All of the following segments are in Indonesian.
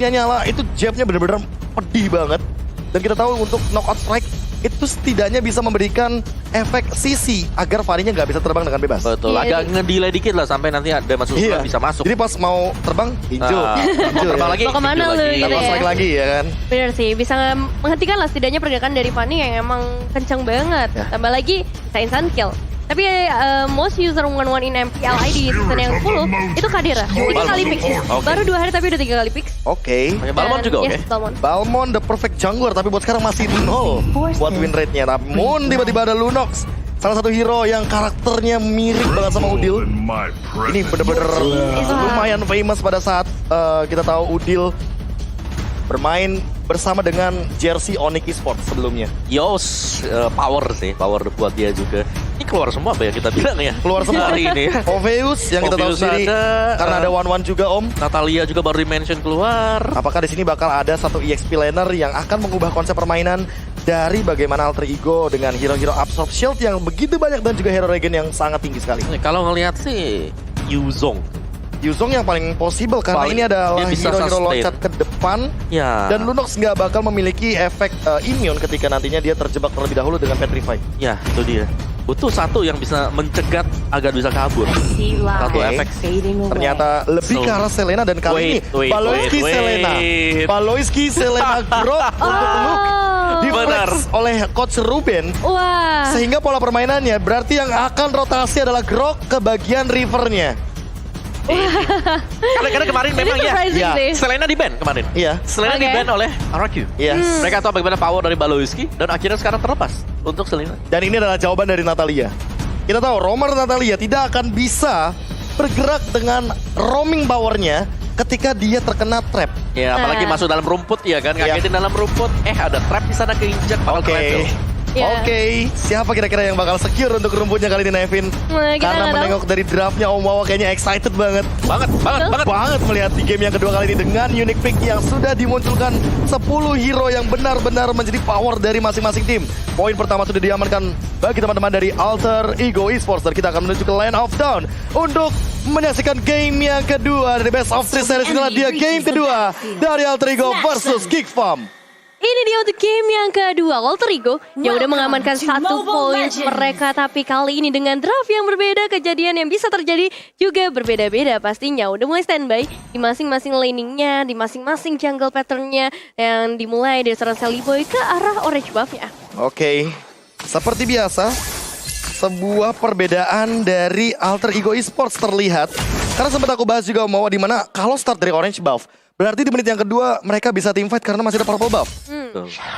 nyala, itu jabnya benar-benar pedih banget. Dan kita tahu untuk knockout strike itu setidaknya bisa memberikan efek sisi agar Fanny-nya nggak bisa terbang dengan bebas. Betul, Iya, agak ngedelay dikit lah sampai nanti ada masuk bisa masuk. Jadi pas mau terbang hijau, hijau Terbang ya. lagi, Mau kemana hijau lu, lagi. gitu Kalau ya. strike lagi ya kan. Bener sih, bisa menghentikan lah setidaknya pergerakan dari Fanny yang emang kenceng banget. Ya. Tambah lagi bisa instant kill. Tapi most user 1-1 in MPLI di season yang 10 itu Kadira. 3 kali picks. Oke. Baru 2 hari tapi udah 3 kali picks. Oke. Oke, Balmond Dan- juga oke. Yes, Balmond. Balmond the perfect jungler tapi buat sekarang masih 0 buat win rate-nya. Namun tiba-tiba ada Lunox, salah satu hero yang karakternya mirip banget sama Udil. Ini bener-bener lumayan famous pada saat kita tahu Udil bermain bersama dengan jersey Onyx Esports sebelumnya. Yos, power sih, power buat dia juga. Ini keluar semua apa ya kita bilang ya? Keluar semua hari ini. Oveus yang kita tahu Oveus sendiri ada, karena ada One juga Om. Natalia juga baru di-mention keluar. Apakah di sini bakal ada satu EXP laner yang akan mengubah konsep permainan dari bagaimana alter ego dengan hero-hero absorb shield yang begitu banyak dan juga hero regen yang sangat tinggi sekali. Kalau ngelihat sih Yuzong. Yuzong yang paling possible karena Paling- ini adalah dia bisa hero-hero sustain. loncat ke depan Ya. dan Lunox nggak bakal memiliki efek immune ketika nantinya dia terjebak terlebih dahulu dengan Petrify. Ya, itu dia. Butuh satu yang bisa mencegat agar bisa kabur. Gila. Satu Oke. efek. Ternyata lebih ke arah Selena dan kali ini Baloyski Selena. Baloyski Selena Grok untuk Luke Oh. di-flex oleh Coach Ruben. Wah. Sehingga pola permainannya berarti yang akan rotasi adalah Grok ke bagian rivernya. Karena kemarin Ini memang ya. surprising ya. sih. Selena di-ban kemarin. Iya. Selena Oke. di-ban oleh RQ. Iya. Mereka tahu bagaimana power dari Baloyski dan akhirnya sekarang terlepas untuk Selena. Dan ini adalah jawaban dari Natalia. Kita tahu Romer Natalia tidak akan bisa bergerak dengan roaming powernya ketika dia terkena trap. Ya, apalagi Nah. masuk dalam rumput ya kan, Iya. ngagetin dalam rumput. Ada trap di sana keinjak. bakal Oke. kepepel. Iya. Oke, siapa kira-kira yang bakal secure untuk rumputnya kali ini Nevin? Nah, kita Karena nggak tahu. menengok dari draftnya Om Wawa kayaknya excited banget. Banget. Banget melihat di game yang kedua kali ini dengan unique pick yang sudah dimunculkan 10 hero yang benar-benar menjadi power dari masing-masing tim. Poin pertama sudah diamankan bagi teman-teman dari Alter Ego Esports dan kita akan menuju ke Land of Dawn untuk menyaksikan game yang kedua dari Best of 3 series. Inilah dia game kedua dari Alter Ego versus Geek Farm. Ini dia untuk game yang kedua, Alter Ego yang udah mengamankan 1 poin mereka. Tapi kali ini dengan draft yang berbeda, kejadian yang bisa terjadi juga berbeda-beda pastinya. Udah mulai standby di masing-masing laningnya, di masing-masing jungle patternnya yang dimulai dari seorang Sally Boy ke arah orange buffnya. Oke, seperti biasa, sebuah perbedaan dari Alter Ego Esports terlihat. Karena sempat aku bahas juga mau di mana kalau start dari orange buff, berarti di menit yang kedua mereka bisa team fight karena masih ada purple buff.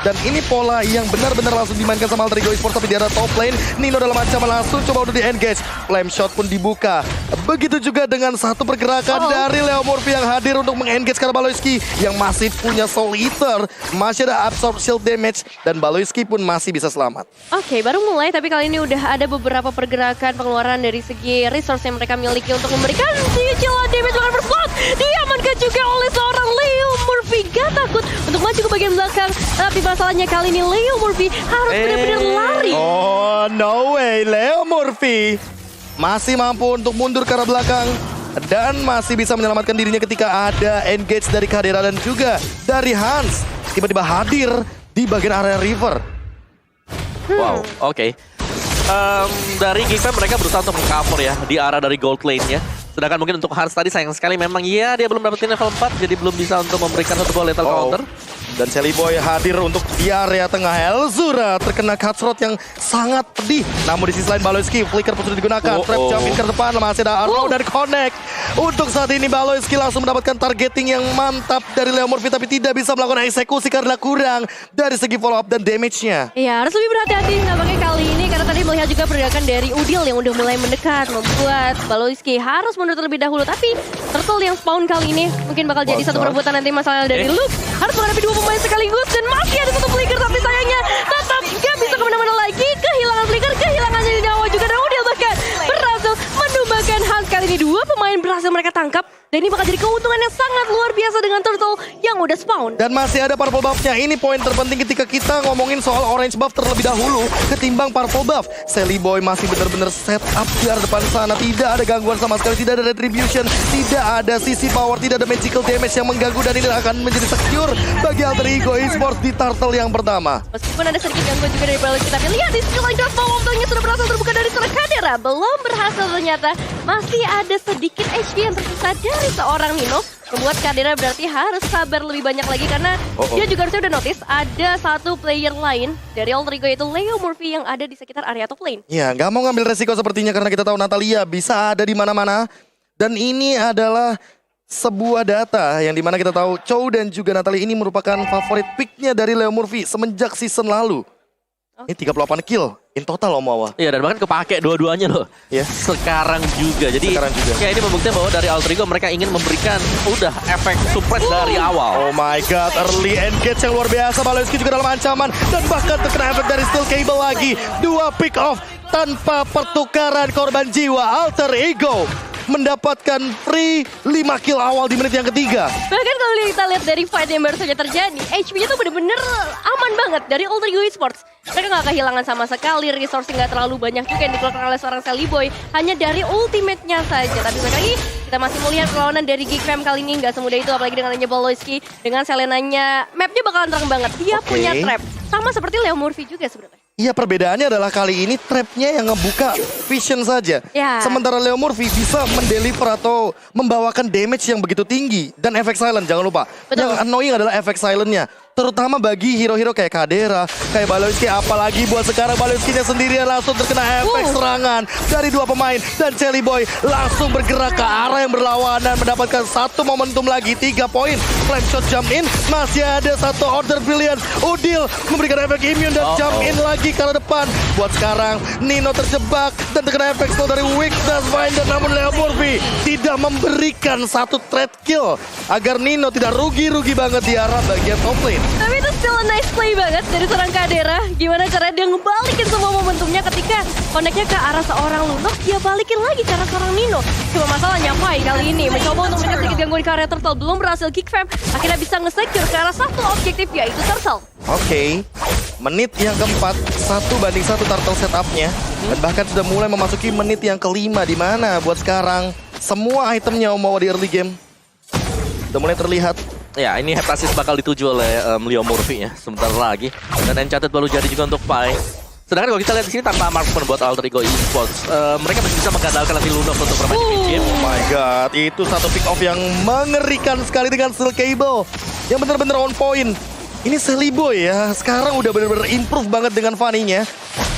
Dan ini pola yang benar-benar langsung dimainkan sama Alter Ego Esports tapi di arah top lane. Nino dalam ancaman langsung coba untuk di-engage. Flame shot pun dibuka. Begitu juga dengan satu pergerakan dari Leo Murphy yang hadir untuk meng-engage karena Baloyski yang masih punya Soul Eater. Masih ada absorb shield damage dan Baloyski pun masih bisa selamat. Oke, baru mulai tapi kali ini udah ada beberapa pergerakan pengeluaran dari segi resource yang mereka miliki untuk memberikan cicilan damage bahkan berslot. Diamankan juga oleh seorang Leo Murphy. Gak takut untuk maju ke bagian belakang. Tapi masalahnya kali ini Leo Murphy harus benar-benar lari. Oh, no way. Leo Murphy masih mampu untuk mundur ke arah belakang dan masih bisa menyelamatkan dirinya ketika ada engage dari Kadira dan juga dari Hans. Tiba-tiba hadir di bagian area river. Wow, oke. Dari Geekfam mereka berusaha untuk meng-cover ya di arah dari gold lane-nya. Sedangkan mungkin untuk Hans tadi sayang sekali memang ya dia belum dapetin level 4 jadi belum bisa untuk memberikan satu buah lethal counter. Dan Sally Boy hadir untuk di area tengah. Elzura terkena cutthroat yang sangat pedih. Namun di sisi lain Baloyski, flicker pun sudah digunakan. Trap jump in ke depan, masih ada arrow dan connect. Untuk saat ini Baloyski langsung mendapatkan targeting yang mantap dari Leo Murphy. Tapi tidak bisa melakukan eksekusi karena kurang dari segi follow up dan damage-nya. Ya harus lebih berhati-hati nampaknya kali ini. Karena tadi melihat juga pergerakan dari Udil yang udah mulai mendekat. Membuat Baloyski harus mundur terlebih dahulu. Tapi Turtle yang spawn kali ini mungkin bakal jadi satu perebutan nanti masalah dari Luke. Harus menghadapi 2 pemain sekaligus dan masih ada satu flicker tapi sayangnya tetap gak bisa kemana-mana lagi. Kehilangan flicker, kehilangan nyawa juga dan Udil bahkan berhasil menumbangkan Hans kali ini. 2 pemain berhasil mereka tangkap Dan ini bakal jadi keuntungan yang sangat luar biasa dengan Turtle yang udah spawn. Dan masih ada purple buff-nya. Ini poin terpenting ketika kita ngomongin soal orange buff terlebih dahulu ketimbang purple buff. Sally Boy masih benar-benar set up di arah depan sana. Tidak ada gangguan sama sekali, tidak ada retribution, tidak ada CC power, tidak ada magical damage yang mengganggu. Dan ini akan menjadi secure bagi Alter Ego Esports di Turtle yang pertama. Meskipun ada sedikit gangguan juga dari Baloy, kita lihat di skill line crossbow untungnya sudah berhasil terbuka dari seorang Kadera. Belum berhasil ternyata. Masih ada sedikit HP yang tersisa dari seorang Nino. Membuat Kadera berarti harus sabar lebih banyak lagi karena dia juga harusnya udah notice ada satu player lain dari Alter Ego yaitu Leo Murphy yang ada di sekitar area top lane. Ya, nggak mau ngambil resiko sepertinya karena kita tahu Natalia bisa ada di mana-mana. Dan ini adalah sebuah data yang dimana kita tahu Chow dan juga Natalia ini merupakan favorit picknya dari Leo Murphy semenjak season lalu. Ini 38 kill in total Om Wawa. Iya, dan bahkan kepake dua-duanya loh. Ya. Sekarang juga. Jadi Sekarang juga. ya ini membuktikan bahwa dari Alter Ego mereka ingin memberikan udah efek suppress dari awal. Oh my god, early engage yang luar biasa. Baloyski juga dalam ancaman dan bahkan terkena efek dari Steel Cable lagi. 2 pick off tanpa pertukaran korban jiwa. Alter Ego mendapatkan free 5 kill awal di menit yang ketiga. Bahkan kalau kita lihat dari fight yang baru saja terjadi, HP-nya tuh bener-bener aman banget dari Alter Ego Esports. Mereka nggak kehilangan sama sekali, resource nggak terlalu banyak juga yang dikeluarkan oleh seorang Sally Boy. Hanya dari ultimate-nya saja. Tapi balik lagi, kita masih melihat perlawanan dari Geek Fam kali ini nggak semudah itu. Apalagi dengan adanya Baloyski, dengan Selenanya, mapnya bakalan terang banget. Dia punya trap. Sama seperti Leo Murphy juga sebenarnya. Iya, perbedaannya adalah kali ini trapnya yang ngebuka vision saja. Ya. Sementara Leo Murphy bisa mendeliver atau membawakan damage yang begitu tinggi. Dan efek silent, jangan lupa. Betul. Yang annoying adalah efek silentnya. Terutama bagi hero-hero kayak Kadera, kayak Baloyski. Apalagi buat sekarang Baloyskinya sendirian langsung terkena efek serangan dari 2 pemain. Dan Sally Boy langsung bergerak ke arah yang berlawanan. Mendapatkan satu momentum lagi, 3 poin. Flame shot jump in, masih ada satu order brilliant. Udil memberikan efek immune dan jump in lagi ke arah depan. Buat sekarang, Nino terjebak dan terkena efek slow dari Weakness Finder. Namun Leo Murphy tidak memberikan satu trade kill agar Nino tidak rugi-rugi banget di arah bagian top lane. Tapi itu still a nice play banget dari seorang Kadera. Gimana cara dia ngebalikin semua momentumnya ketika connect-nya ke arah seorang Lunok, dia balikin lagi ke arah seorang Nino. Cuma masalahnya Pai kali ini mencoba untuk memberikan sedikit gangguan ke area Turtle. Belum berhasil Geek Fam, akhirnya bisa nge-secure ke arah satu objektif yaitu Turtle. Oke, menit yang keempat, 1-1 Turtle setupnya. Dan bahkan sudah mulai memasuki menit yang kelima. Di mana buat sekarang semua itemnya Om Wawa di early game udah mulai terlihat. Ya, ini Heptasis bakal dituju oleh Leo Murphy ya sebentar lagi. Dan Enchanted baru jadi juga untuk Pai. Sedangkan kalau kita lihat di sini tanpa marksman buat Alter Ego Esports, mereka masih bisa mengandalkan nanti Lunok untuk bermain di mid game. Oh my god, itu satu pick off yang mengerikan sekali dengan Steel Cable yang benar-benar on point. Ini Sally Boy ya, sekarang udah benar-benar improve banget dengan Fanny-nya.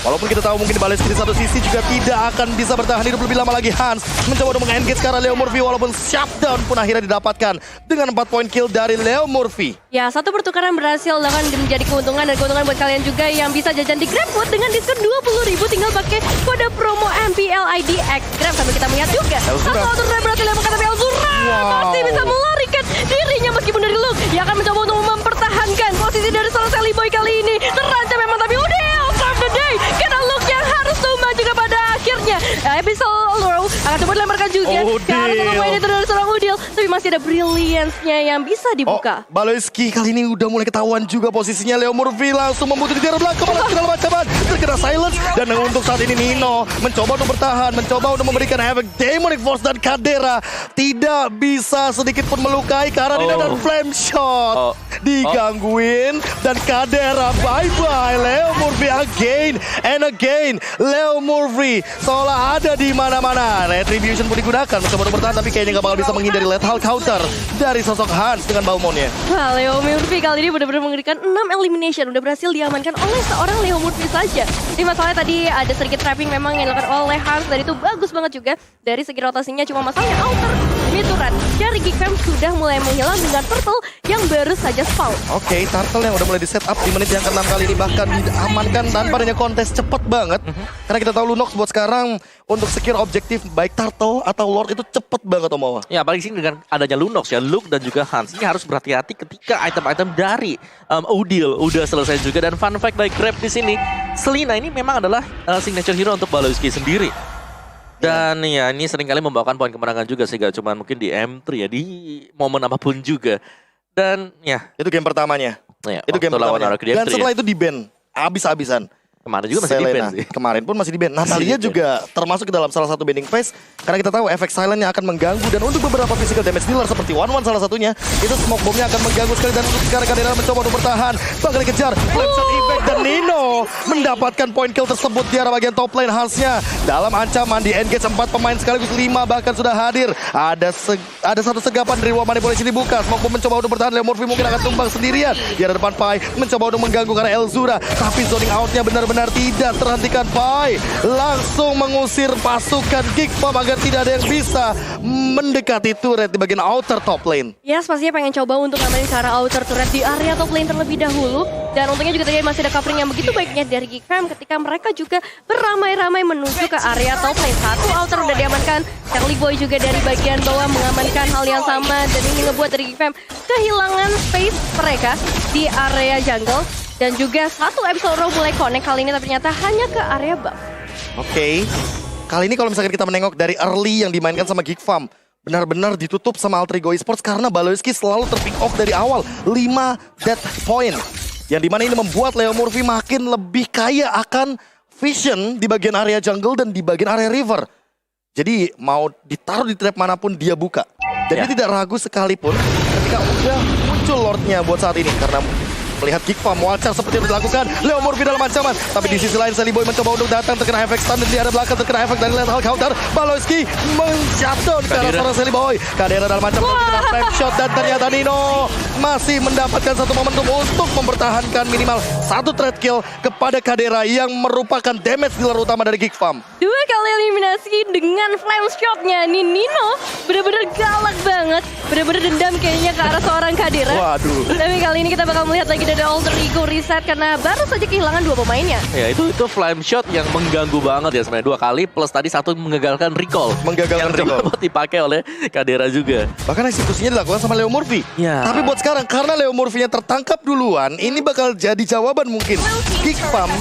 Walaupun kita tahu mungkin Baloyski di satu sisi juga tidak akan bisa bertahan hidup lebih lama lagi. Hans mencoba untuk meng-engage ke arah Leo Murphy walaupun shutdown pun akhirnya didapatkan dengan 4 poin kill dari Leo Murphy. Ya, satu pertukaran berhasil bahkan menjadi keuntungan dan keuntungan buat kalian juga yang bisa jajan di GrabFood dengan diskon 20.000 tinggal pakai kode promo MPLIDX Grab. Sambil kita melihat juga satu auto drive berhasil yang tapi Elzura masih bisa melarikan dirinya meskipun dari Luke. Dia akan mencoba untuk mempertahankan posisi dari seorang Sally Boy kali ini. Terancam memang tapi udah save the day. Karena Luke yang harus tumbang juga pada akhirnya. Abyssal Allure akan coba dilemparkan juga ke arah satu poin itu dari seorang Udil. Tapi masih ada brilliance-nya yang bisa dibuka. Baloyski kali ini udah mulai ketahuan juga posisinya. Leo Murphy langsung membutuhkan di arah belakang. Malah segala macam terkena silence. Dan untuk saat ini Nino mencoba untuk bertahan. Mencoba untuk memberikan efek Demonic Force dan Kadera. Tidak bisa sedikit pun melukai karena Nino dan Flame Shot. Digangguin. Dan Kadera bye-bye. Leo Murphy again and again. Leo Murphy seolah ada di mana-mana. Retribution pun digunakan mencoba untuk bertahan. Tapi kayaknya gak bakal bisa menghindari lethal counter dari sosok Hans dengan Balmonnya. Wah, Leo Murphy kali ini benar-benar mengerikan 6 elimination. Udah berhasil diamankan oleh seorang Leo Murphy saja. Jadi masalahnya tadi ada sedikit trapping memang yang dilakukan oleh Hans. Dan itu bagus banget juga dari segi rotasinya. Cuma masalahnya outer mid-turret dari Geek Fam sudah mulai menghilang dengan Turtle yang baru saja spawn. Oke, Turtle yang udah mulai di setup di menit yang ke-6 kali ini. Bahkan diamankan tanpa adanya kontes cepet banget. Karena kita tahu Lunox buat sekarang untuk secure objektif baik Turtle atau Lord itu cepet banget Om Wawa. Ya, apalagi sini dengan adanya Lunox ya, Luke dan juga Hans ini harus berhati-hati ketika item-item dari Udil udah selesai juga. Dan fun fact dari Grab di sini, Selena ini memang adalah signature hero untuk Baloyski sendiri. Dan ya ini seringkali membawakan poin kemenangan juga sih, gak cuma mungkin di M3 ya, di momen apapun juga. Dan ya Itu game pertamanya. Itu game lawan pertamanya. Araki di Dan M3 setelah ya. itu di-ban abis-abisan. Kemarin juga masih Selena. defense sih. Kemarin pun masih di-ban. Natalia Masih juga termasuk ke dalam salah satu banning phase. Karena kita tahu efek silent yang akan mengganggu. Dan untuk beberapa physical damage dealer seperti One salah satunya. Itu smoke bomb-nya akan mengganggu sekali. Dan untuk sekarang Kadena mencoba untuk bertahan. Bakal dikejar. Flame shot effect. Dan Nino mendapatkan point kill tersebut di arah bagian top lane khasnya. Dalam ancaman di engage 4 pemain sekaligus 5 bahkan sudah hadir. Ada satu segapan dari One Manipulation dibuka. Smoke bomb mencoba untuk bertahan. Leo Murphy mungkin akan tumbang sendirian. Di arah depan Pai mencoba untuk mengganggu karena Elzura. Tapi zoning out-nya benar-benar tidak terhentikan. Pai langsung mengusir pasukan Geekfam agar tidak ada yang bisa mendekati turret di bagian outer top lane. Yes, pastinya pengen coba untuk ngamain ke arah outer turret di area top lane terlebih dahulu. Dan untungnya juga tadi masih ada covering yang begitu baiknya dari Geekfam ketika mereka juga beramai-ramai menuju ke area top lane. Satu outer udah diamankan, Charlie Boy juga dari bagian bawah mengamankan hal yang sama. Dan ini ngebuat dari Geekfam kehilangan space mereka di area jungle. Dan juga satu episode mulai connect kali ini tapi ternyata hanya ke area buff. Oke. Kali ini kalau misalkan kita menengok dari early yang dimainkan sama Geekfam, benar-benar ditutup sama Alter Ego Esports karena Baloyski selalu terpick off dari awal. 5 death point. Yang dimana ini membuat Leo Murphy makin lebih kaya akan vision di bagian area jungle dan di bagian area river. Jadi mau ditaruh di trap manapun dia buka. Dan dia tidak ragu sekalipun ketika udah muncul Lordnya buat saat ini. Karena melihat Geekfam Walcar seperti yang dilakukan Leo Murphy dalam ancaman. Tapi di sisi lain Sally Boy mencoba untuk datang, terkena efek stun dan di arah belakang terkena efek dari lethal counter. Baloyski menjatuhkan ke arah seorang Sally Boy. Kadena dalam ancaman terkena flame shot dan ternyata Nino masih mendapatkan satu momentum untuk mempertahankan minimal satu trade kill kepada Kadera yang merupakan damage dealer utama dari Geekfam. 2 kali eliminasi dengan flame shotnya nih Nino bener-bener galak banget, bener-bener dendam kayaknya ke arah seorang Kadera. Waduh. Tapi kali ini kita bakal melihat lagi dari Alter Ego reset karena baru saja kehilangan 2 pemainnya. Ya itu flame shot yang mengganggu banget ya sebenarnya 2 kali plus tadi satu menggagalkan recall. Menggagalkan yang recall. coba dipakai oleh Kadera juga. Bahkan eksekusinya dilakukan sama Leo Murphy. Ya. Tapi buat sekarang karena Leo Murphy-nya tertangkap duluan, ini bakal jadi jawaban mungkin. Geekfam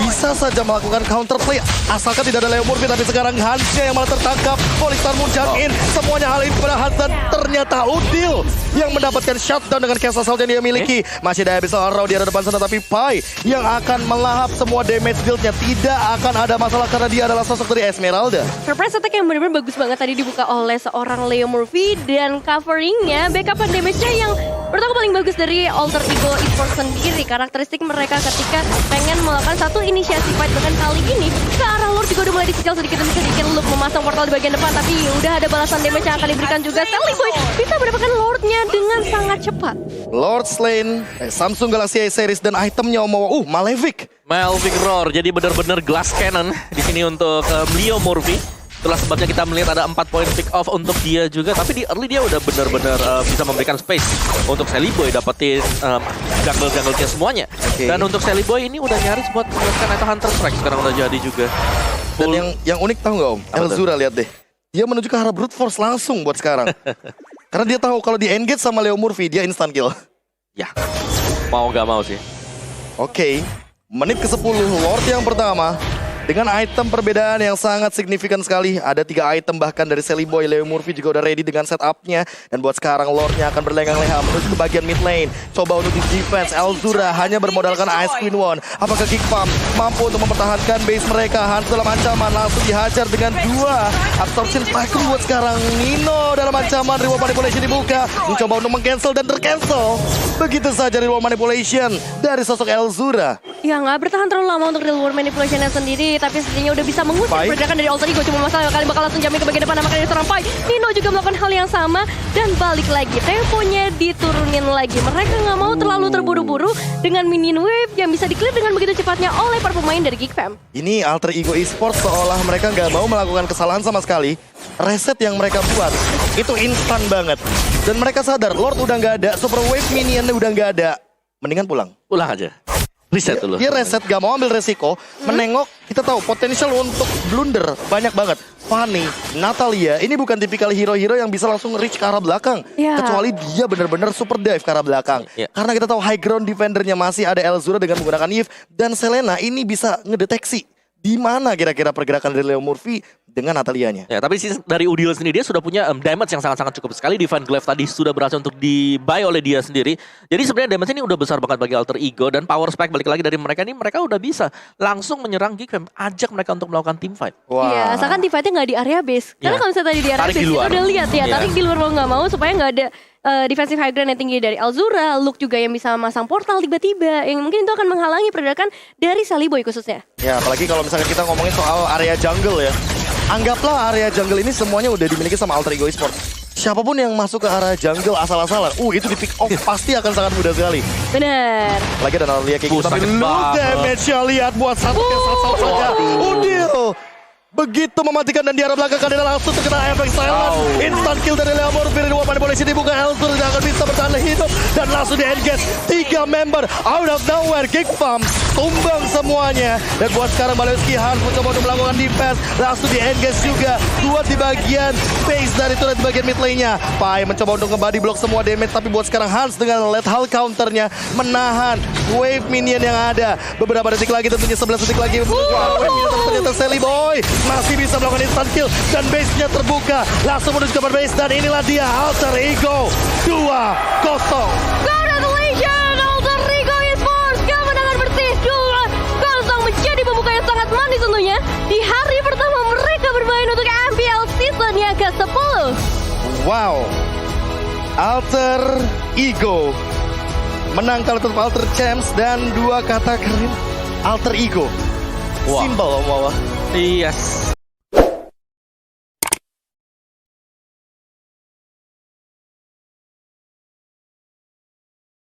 bisa saja melakukan counterplay asalkan tidak ada Leo Murphy, tapi sekarang Hansnya yang malah tertangkap. Polistar Munjang in, semuanya hal ini kepada Hans dan ternyata Udil yang mendapatkan shutdown dengan Chaos Assault yang dia miliki. Masih ada Abyssal Arrow di arah depan sana, tapi Pai yang akan melahap semua damage deal-nya. Tidak akan ada masalah karena dia adalah sosok dari Esmeralda. Surprise attack yang benar-benar bagus banget tadi dibuka oleh seorang Leo Murphy dan coveringnya, backupan damage-nya yang menurut aku paling bagus dari Alter Ego Esports sendiri. Karakteristik mereka ketika pengen melakukan satu inisiasi fight dengan kali ini ke arah Lord juga udah mulai dicicil sedikit demi sedikit untuk memasang portal di bagian depan, tapi udah ada balasan damage yang akan diberikan juga. Sally Boy bisa mendapatkan Lordnya dengan sangat cepat. Lord Slain, Samsung Galaxy A series dan itemnya Malefic. Malefic Roar jadi benar-benar glass cannon di sini untuk Leo Murphy. Itulah sebabnya kita melihat ada 4 poin pick off untuk dia juga. Tapi di early dia udah benar-benar bisa memberikan space untuk Sally Boy dapetin jungle-jungle-nya semuanya. Okay. Dan untuk Sally Boy ini udah nyaris buat melakukan itu Hunter Strike sekarang udah jadi juga. Dan yang unik tahu nggak Om? Apa Elzura lihat deh. Dia menuju ke arah brute force langsung buat sekarang. Karena dia tahu kalau di engage sama Leo Murphy dia instant kill. Ya, mau gak mau sih. Oke, menit ke-10 Lord yang pertama. Dengan item perbedaan yang sangat signifikan sekali. Ada 3 item bahkan dari Sally Boy. Leo Murphy juga udah ready dengan setupnya. Dan buat sekarang Lordnya akan berlenggang-lenggang menuju ke bagian mid lane. Coba untuk di defense. Elzura hanya bermodalkan Ice Queen One. Apakah Geekfam mampu untuk mempertahankan base mereka? Hans dalam ancaman langsung dihajar dengan 2 absorption spike buat sekarang. Nino dalam ancaman. Reward Manipulation dibuka. Mencoba untuk meng-cancel dan tercancel. Begitu saja Reward Manipulation dari sosok Elzura. Ya nggak bertahan terlalu lama untuk Reward Manipulation-nya sendiri, tapi setidaknya udah bisa mengusir Pai. pergerakan dari Alter Ego. Cuma masalah kali bakal langsung jamin ke bagian depan, makanya seorang Pai. Nino juga melakukan hal yang sama dan balik lagi. Temponya diturunin lagi. Mereka nggak mau terlalu terburu-buru dengan minion wave yang bisa di-clear dengan begitu cepatnya oleh para pemain dari Geekfam. Ini Alter Ego Esports seolah mereka nggak mau melakukan kesalahan sama sekali. Reset yang mereka buat itu instan banget. Dan mereka sadar Lord udah nggak ada, Super Wave minion udah nggak ada. Mendingan pulang. Ulang aja. Reset dulu. Dia reset, gak mau ambil resiko. Menengok, kita tahu potensial untuk blunder banyak banget. Fanny, Natalia, ini bukan tipikal hero-hero yang bisa langsung reach ke arah belakang. Ya. Kecuali dia benar-benar super dive ke arah belakang. Ya. Karena kita tahu high ground defendernya masih ada Elzura dengan menggunakan Eve. Dan Selena ini bisa ngedeteksi Di mana kira-kira pergerakan dari Leo Murphy dengan Natalianya? Ya, tapi dari Udil sendiri dia sudah punya damage yang sangat-sangat cukup sekali. Divine Glaive tadi sudah berhasil untuk di-buy oleh dia sendiri. Jadi sebenarnya damage ini udah besar banget bagi Alter Ego. Dan power spike balik lagi dari mereka ini, mereka udah bisa langsung menyerang Geekfam. Ajak mereka untuk melakukan team fight. Iya, asalkan team fight-nya nggak di area base. Karena Iya. kalau misalnya tadi di area Tarik base, di kita luar. udah lihat ya, Iya. tarik di luar mau nggak mau supaya nggak ada defensive high ground yang tinggi dari Alzura, Luke juga yang bisa masang portal tiba-tiba, yang mungkin itu akan menghalangi pergerakan dari Saliboy khususnya. Ya, apalagi kalau misalnya kita ngomongin soal area jungle ya. Anggaplah area jungle ini semuanya udah dimiliki sama Alter Ego Esports. Siapapun yang masuk ke area jungle asal-asalan, itu di pick off pasti akan sangat mudah sekali. Bener. Lagi ada Analia kayak gitu, tapi sakit look banget. damage-nya lihat buat satu saja. Udil begitu mematikan dan di arah belakang adalah langsung terkena efek silent. Instant kill dari Leo Murphy. Dua pada polisi dibuka, Eltur tidak akan bisa bertahan hidup dan langsung di engage 3 member out of nowhere. Geekfam tumbang semuanya dan buat sekarang Baleski harus mencoba untuk melakukan defense. Langsung di engage juga. Dua di bagian base dari turret di bagian mid lane-nya. Pai mencoba untuk nge-body block semua damage, tapi buat sekarang Hans dengan lethal counternya menahan wave minion yang ada. Beberapa detik lagi tentunya 11 detik lagi. Wave minion ternyata Sally Boy masih bisa melakukan instant kill dan base-nya terbuka. Langsung menuju ke base dan inilah dia Alter Ego 2-0. Congratulations, Alter Ego Esports. Kemenangan bersih 2-0 menjadi pembuka yang sangat manis tentunya. Di hari pertama mereka bermain untuk MPL season yang ke-10. Wow. Alter Ego menang kalau tetap Alter Champs dan 2 kata keren Alter Ego. Wah. Simple Om Wawa. Yes.